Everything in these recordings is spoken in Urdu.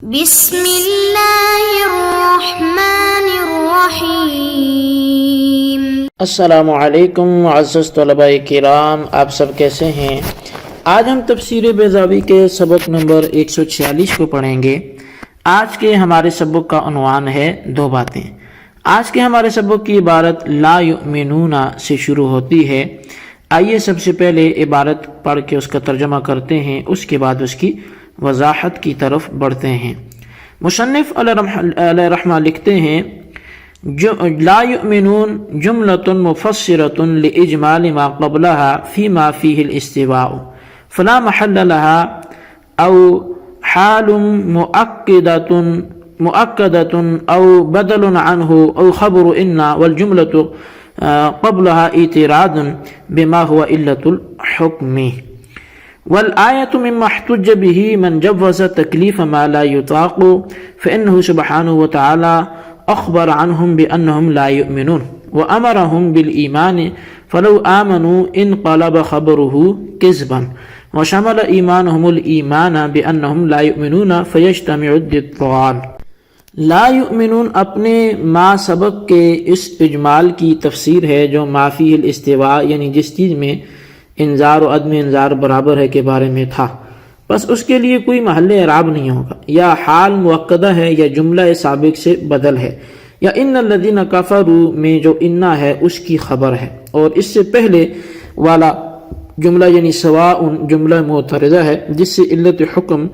بسم اللہ الرحمن الرحیم۔ السلام علیکم معزز طلباء کرام، آپ سب کیسے ہیں؟ آج ہم تفسیر بیضاوی کے سبق نمبر 146 کو پڑھیں گے۔ آج کے ہمارے سبق کا عنوان ہے دو باتیں۔ آج کے ہمارے سبق کی عبارت لا یؤمنون سے شروع ہوتی ہے۔ آئیے سب سے پہلے عبارت پڑھ کے اس کا ترجمہ کرتے ہیں، اس کے بعد اس کی وضاحت کی طرف بڑھتے ہیں۔ مصنف علیہ رحمہ لکھتے ہیں لا یؤمنون جملۃ مفسرۃ لاجمال ما قبلها فيما فيه الاستواء فلا محل لها او حال مؤکدۃ او بدل عنه او خبر ان والجملة قبلها اعتراض بما هو علة الحكم والآية مما احتج به من جوز تكليف ما لا يطاق فإنه سبحانه وتعالى أخبر عنهم بأنهم لا يؤمنون وأمرهم بالإيمان فلو آمنوا انقلب خبره كذبا وشمل إيمانهم الإيمان بأنهم لا يؤمنون فيجتمع الضدان۔ لا یؤمنون اپنے ما سبق کے اس اجمال کی تفسیر ہے جو ما فیہ الاستواء یعنی جس چیز میں انذار و عدم انذار برابر ہے کے بارے میں تھا، بس اس کے لیے کوئی محل اعراب نہیں ہوگا، یا حال مؤکدہ ہے یا جملہ سابق سے بدل ہے، یا ان الذین کفروا میں جو انا ہے اس کی خبر ہے، اور اس سے پہلے والا جملہ یعنی سواء جملہ معترضہ ہے جس سے علت حکم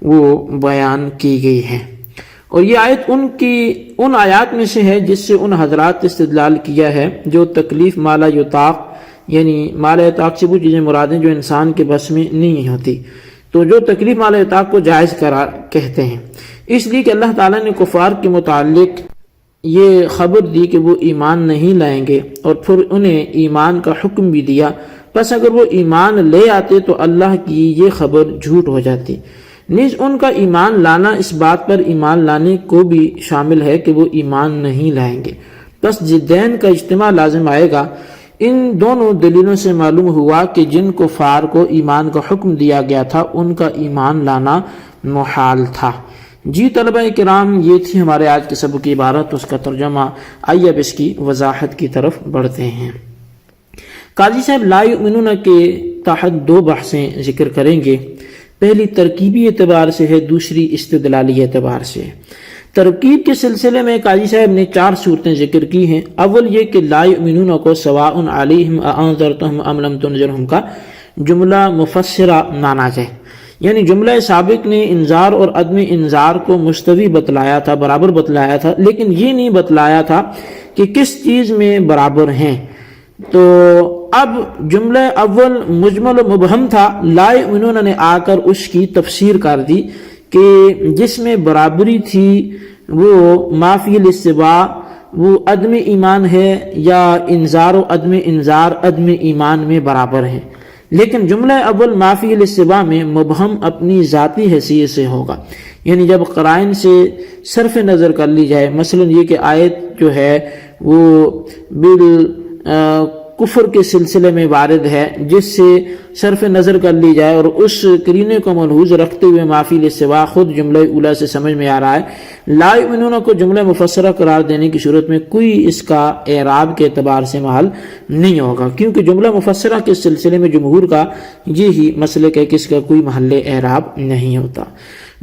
وہ بیان کی گئی ہے۔ اور یہ آیت ان آیات میں سے ہے جس سے ان حضرات استدلال کیا ہے جو تکلیف ما لا یطاق یعنی ما لا یطاق سے وہ چیزیں مراد ہیں جو انسان کے بس میں نہیں ہوتی، تو جو تکلیف ما لا یطاق کو جائز قرار کہتے ہیں، اس لیے کہ اللہ تعالیٰ نے کفار کے متعلق یہ خبر دی کہ وہ ایمان نہیں لائیں گے، اور پھر انہیں ایمان کا حکم بھی دیا، بس اگر وہ ایمان لے آتے تو اللہ کی یہ خبر جھوٹ ہو جاتی۔ نیز ان کا ایمان لانا اس بات پر ایمان لانے کو بھی شامل ہے کہ وہ ایمان نہیں لائیں گے، بس ضدین کا اجتماع لازم آئے گا۔ ان دونوں دلیلوں سے معلوم ہوا کہ جن کفار کو ایمان کا حکم دیا گیا تھا ان کا ایمان لانا محال تھا۔ جی طلبہ کرام، یہ تھی ہمارے آج کے سبق کی عبارت، اس کا ترجمہ۔ آئیے اب اس کی وضاحت کی طرف بڑھتے ہیں۔ قاضی صاحب لا یؤمنون کے تحت دو بحثیں ذکر کریں گے، پہلی ترکیبی اعتبار سے ہے، دوسری استدلالی اعتبار سے ہے۔ ترکیب کے سلسلے میں قاضی صاحب نے 4 صورتیں ذکر کی ہیں۔ اول یہ کہ لا یؤمنون کو سواء علیہم اانذرتہم ام لم تنذرہم کا جملہ مفسرہ مانا جائے، یعنی جملہ سابق نے انذار اور عدم انذار کو مستوی بتلایا تھا، برابر بتلایا تھا، لیکن یہ نہیں بتلایا تھا کہ کس چیز میں برابر ہیں۔ تو اب جملہ اول مجمل و مبہم تھا، لا یؤمنون نے آ کر اس کی تفسیر کر دی کہ جس میں برابری تھی وہ ما فی الاستواء وہ عدم ایمان ہے، یا انذار و عدم انذار عدم ایمان میں برابر ہے، لیکن جملہ اول ما فی الاستواء میں مبہم اپنی ذاتی حیثیت سے ہوگا، یعنی جب قرائن سے صرف نظر کر لی جائے، مثلا یہ کہ آیت جو ہے وہ کفر کے سلسلے میں وارد ہے، جس سے صرف نظر کر لی جائے اور اس قرینے کو ملحوظ رکھتے ہوئے ما فی الاستواء خود جملہ اولا سے سمجھ میں آ رہا ہے، لا یؤمنون کو جملہ مفسرہ قرار دینے کی صورت میں کوئی اس کا اعراب کے اعتبار سے محل نہیں ہوگا، کیونکہ جملہ مفسرہ کے سلسلے میں جمہور کا یہی مسلک ہے کہ اس کا کوئی محل اعراب نہیں ہوتا۔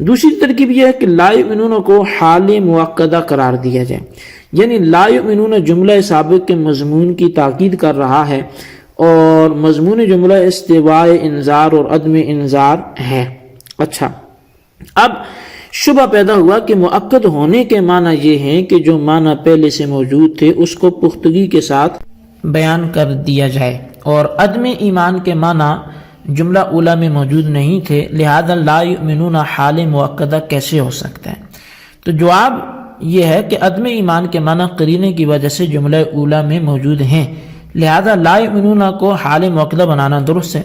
دوسری ترکیب یہ ہے کہ لا یؤمنون کو حال مؤکدہ قرار دیا جائے، یعنی لا یؤمنون جملہ سابق کے مضمون کی تاکید کر رہا ہے اور مضمون جملہ استواء انذار اور عدم انذار ہے۔ اچھا، اب شبہ پیدا ہوا کہ مؤکد ہونے کے معنی یہ ہیں کہ جو معنی پہلے سے موجود تھے اس کو پختگی کے ساتھ بیان کر دیا جائے، اور عدم ایمان کے معنی جملہ اولا میں موجود نہیں تھے، لہذا لا یؤمنون حال مؤکدہ کیسے ہو سکتا ہے؟ تو جواب یہ ہے کہ عدم ایمان کے معنی قرینے کی وجہ سے جملہ اولا میں موجود ہیں، لہذا لا یؤمنون کو حال مؤکدہ بنانا درست ہے۔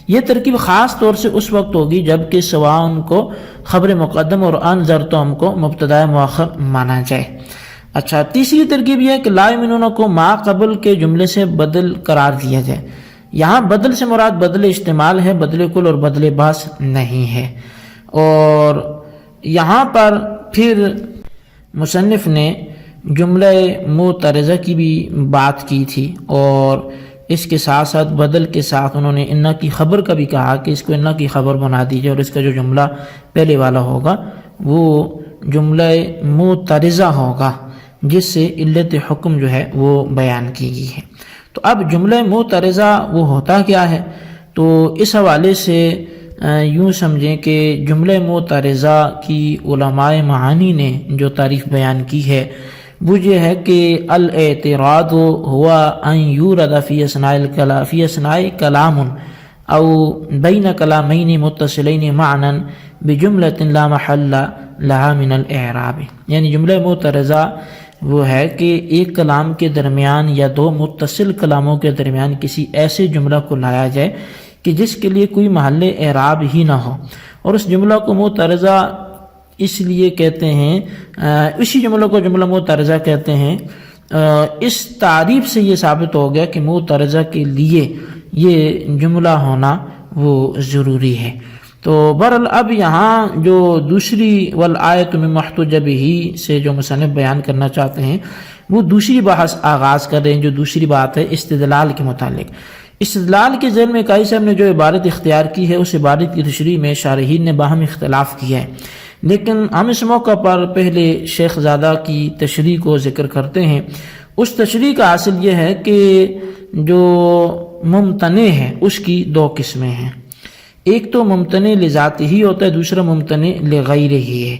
یہ ترکیب خاص طور سے اس وقت ہوگی جبکہ سواء کو خبر مقدم اور انذرتہم کو مبتدا مؤخر مانا جائے۔ اچھا، تیسری ترکیب یہ ہے کہ لا یؤمنون کو ما قبل کے جملے سے بدل قرار دیا جائے، یہاں بدل سے مراد بدل استعمال ہے، بدل کل اور بدل باس نہیں ہے۔ اور یہاں پر پھر مصنف نے جملہ معترضہ کی بھی بات کی تھی، اور اس کے ساتھ ساتھ بدل کے ساتھ انہوں نے انا کی خبر کا بھی کہا کہ اس کو انا کی خبر بنا دیجیے، اور اس کا جو جملہ پہلے والا ہوگا وہ جملہ معترضہ ہوگا جس سے علت حکم جو ہے وہ بیان کی گئی ہے۔ تو اب جملہ معترضہ وہ ہوتا کیا ہے؟ تو اس حوالے سے یوں سمجھیں کہ جملہ معترضہ کی علماء معانی نے جو تعریف بیان کی ہے وہ یہ ہے کہ الاعتراض ہوا ان یورد فی اثناء کلام او بین کلامین متصلین معنا بجملۃ لا محل لها من الاعراب، یعنی جملہ معترضہ وہ ہے کہ ایک کلام کے درمیان یا دو متصل کلاموں کے درمیان کسی ایسے جملہ کو لایا جائے کہ جس کے لیے کوئی محل اعراب ہی نہ ہو، اور اس جملہ کو معترضہ اس لیے کہتے ہیں، اسی جملہ کو جملہ معترضہ کہتے ہیں۔ اس تعریف سے یہ ثابت ہو گیا کہ معترضہ کے لیے یہ جملہ ہونا وہ ضروری ہے۔ تو بہرحال اب یہاں جو دوسری والآیۃ من محتج بہ سے جو مصنف بیان کرنا چاہتے ہیں وہ دوسری بحث آغاز کر رہے ہیں، جو دوسری بات ہے استدلال کے متعلق۔ استدلال کے ذیل میں قائی صاحب نے جو عبارت اختیار کی ہے اس عبارت کی تشریح میں شارحین نے باہم اختلاف کیا ہے، لیکن ہم اس موقع پر پہلے شیخ زادہ کی تشریح کو ذکر کرتے ہیں۔ اس تشریح کا حاصل یہ ہے کہ جو ممتنع ہے اس کی دو قسمیں ہیں، ایک تو ممتنع لذاتہ ہی ہوتا ہے، دوسرا ممتنع لغیرہ ہی ہے۔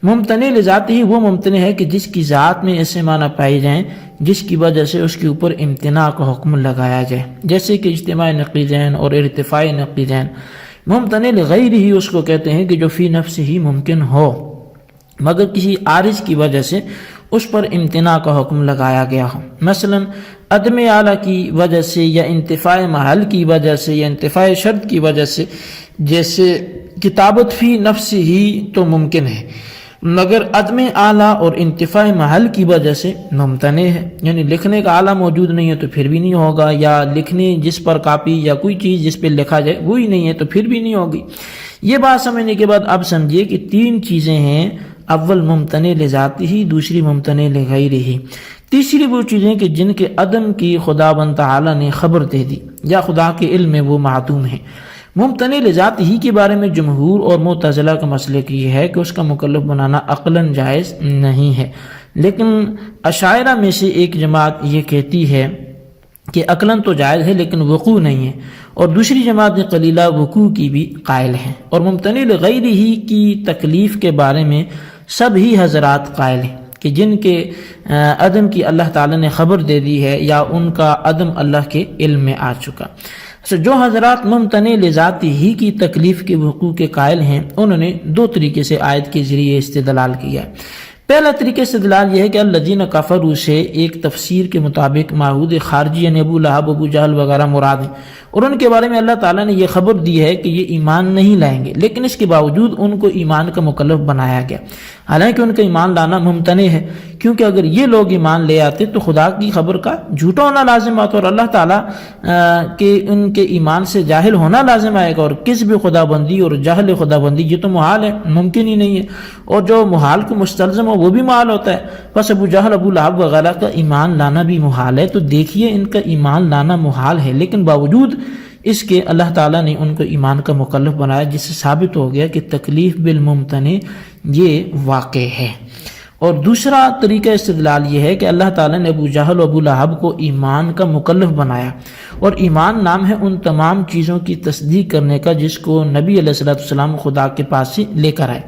ممتنع لذاتہ ہی وہ ممتنع ہے کہ جس کی ذات میں ایسے معنی پائے جائیں جس کی وجہ سے اس کے اوپر امتناع کا حکم لگایا جائے، جیسے کہ اجتماع نقیضین اور ارتفاع نقیضین۔ ممتنع لغیرہ ہی اس کو کہتے ہیں کہ جو فی نفس ہی ممکن ہو مگر کسی عارض کی وجہ سے اس پر امتناع کا حکم لگایا گیا ہو، مثلا عدم اعلیٰ کی وجہ سے یا انتفاع محل کی وجہ سے یا انتفاع شرط کی وجہ سے، جیسے کتابت فی نفس ہی تو ممکن ہے مگر عدم اعلیٰ اور انتفاع محل کی وجہ سے ممتنع ہے، یعنی لکھنے کا آلہ موجود نہیں ہے تو پھر بھی نہیں ہوگا، یا لکھنے جس پر کاپی یا کوئی چیز جس پہ لکھا جائے وہی نہیں ہے تو پھر بھی نہیں ہوگی۔ یہ بات سمجھنے کے بعد اب سمجھیے کہ تین چیزیں ہیں، اول ممتنع لذاتہ ہی، دوسری ممتنع لغیرہ ہی، تیسری وہ چیزیں کہ جن کے عدم کی خدا بند تعالی نے خبر دے دی یا خدا کے علم میں وہ معدوم ہیں۔ ممتنع لذات ہی کے بارے میں جمہور اور معتزلہ کا مسلک یہ ہے کہ اس کا مکلف بنانا عقلاً جائز نہیں ہے، لیکن اشاعرہ میں سے ایک جماعت یہ کہتی ہے کہ عقلاً تو جائز ہے لیکن وقوع نہیں ہے، اور دوسری جماعت قلیلہ وقوع کی بھی قائل ہیں، اور ممتنع لغیرہ ہی کی تکلیف کے بارے میں سب ہی حضرات قائل ہیں کہ جن کے عدم کی اللہ تعالی نے خبر دے دی ہے یا ان کا عدم اللہ کے علم میں آ چکا۔ جو حضرات ممتنع لذات ہی کی تکلیف کے وقوع کے قائل ہیں انہوں نے دو طریقے سے آیت کے ذریعے استدلال کیا ہے۔ پہلا طریقہ استدلال یہ ہے کہ الذین کفروا سے ایک تفسیر کے مطابق معہود خارجی یعنی ابو لہب، ابو جہل وغیرہ مراد ہیں، اور ان کے بارے میں اللہ تعالیٰ نے یہ خبر دی ہے کہ یہ ایمان نہیں لائیں گے، لیکن اس کے باوجود ان کو ایمان کا مکلف بنایا گیا، حالانکہ ان کا ایمان لانا ممتنع ہے، کیونکہ اگر یہ لوگ ایمان لے آتے تو خدا کی خبر کا جھوٹا ہونا لازم آتا، اور اللہ تعالیٰ کے ان کے ایمان سے جاہل ہونا لازم آئے گا، اور کذب خدا بندی اور جہل خدا بندی یہ تو محال ہے، ممکن ہی نہیں ہے، اور جو محال کو مستلزم ہو وہ بھی محال ہوتا ہے۔ بس ابو جہل، ابو لہب وغیرہ کا ایمان لانا بھی محال ہے، تو دیکھیے ان کا ایمان لانا محال ہے، لیکن باوجود اس کے اللہ تعالیٰ نے ان کو ایمان کا مکلف بنایا، جس سے ثابت ہو گیا کہ تکلیف بالممتنع یہ واقع ہے۔ اور دوسرا طریقہ استدلال یہ ہے کہ اللہ تعالیٰ نے ابو جہل و ابو لہب کو ایمان کا مکلف بنایا، اور ایمان نام ہے ان تمام چیزوں کی تصدیق کرنے کا جس کو نبی علیہ السلام خدا کے پاس سے لے کر آئے،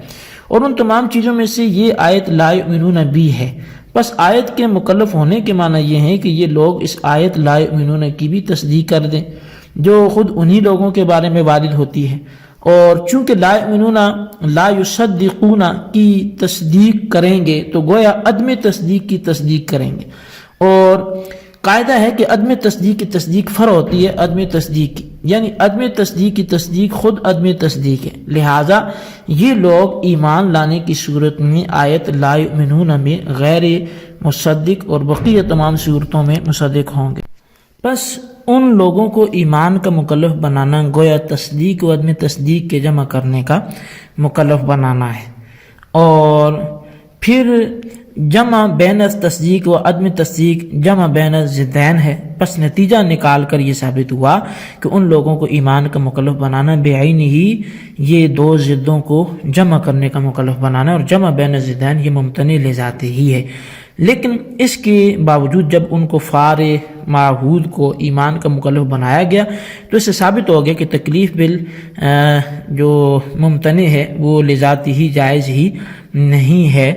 اور ان تمام چیزوں میں سے یہ آیت لا یؤمنون بھی ہے۔ بس آیت کے مکلف ہونے کے معنی یہ ہے کہ یہ لوگ اس آیت لا یؤمنون کی بھی تصدیق کر دیں جو خود انہی لوگوں کے بارے میں وارد ہوتی ہے، اور چونکہ لا یؤمنون لا یصدقون کی تصدیق کریں گے تو گویا عدم تصدیق کی تصدیق کریں گے، اور قاعدہ ہے کہ عدم تصدیق کی تصدیق فرع ہوتی ہے عدم تصدیق کی، یعنی عدم تصدیق کی تصدیق خود عدم تصدیق ہے، لہٰذا یہ لوگ ایمان لانے کی صورت میں آیت لا یؤمنون میں غیر مصدق اور بقیہ تمام صورتوں میں مصدق ہوں گے۔ بس ان لوگوں کو ایمان کا مکلف بنانا گویا تصدیق و عدم تصدیق کے جمع کرنے کا مکلف بنانا ہے۔ اور پھر جمع بین تصدیق و عدم تصدیق جمع بین ضدین ہے. پس نتیجہ نکال کر یہ ثابت ہوا کہ ان لوگوں کو ایمان کا مکلف بنانا بعین ہی یہ دو ضدوں کو جمع کرنے کا مکلف بنانا، اور جمع بین ضدین یہ ممتنع لذاتے ہی ہے. لیکن اس کے باوجود جب ان کو فار معہود کو ایمان کا مکلف بنایا گیا تو اس سے ثابت ہو گیا کہ تکلیف جو ممتنع ہے وہ لذاتی ہی جائز ہی نہیں ہے،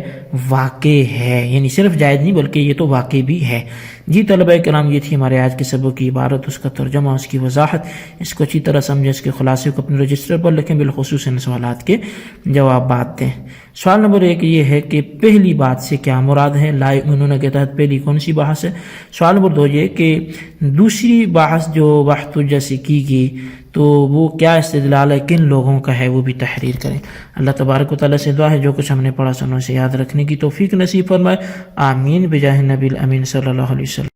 واقع ہے. یعنی صرف جائز نہیں بلکہ یہ تو واقع بھی ہے. جی طلبہ کرام، یہ تھی ہمارے آج کے سبق کی عبارت، اس کا ترجمہ، اس کی وضاحت. اس کو اچھی طرح سمجھیں، اس کے خلاصے کو اپنے رجسٹر پر لکھیں، بالخصوص ان سوالات کے جوابات دیں. سوال نمبر 1 یہ ہے کہ پہلی بات سے کیا مراد ہے؟ لا یؤمنون کے تحت پہلی کون سی بحث ہے؟ سوال نمبر 2 یہ کہ دوسری بحث جو وحدت حجہ سے کی گئی تو وہ کیا استدلال ہے، کن لوگوں کا ہے، وہ بھی تحریر کریں. اللہ تبارک و تعالیٰ سے دعا ہے جو کچھ ہم نے پڑھا سنوں سے یاد رکھنے کی توفیق نصیب فرمائے. آمین بجاہ نبی الامین صلی اللہ علیہ وسلم.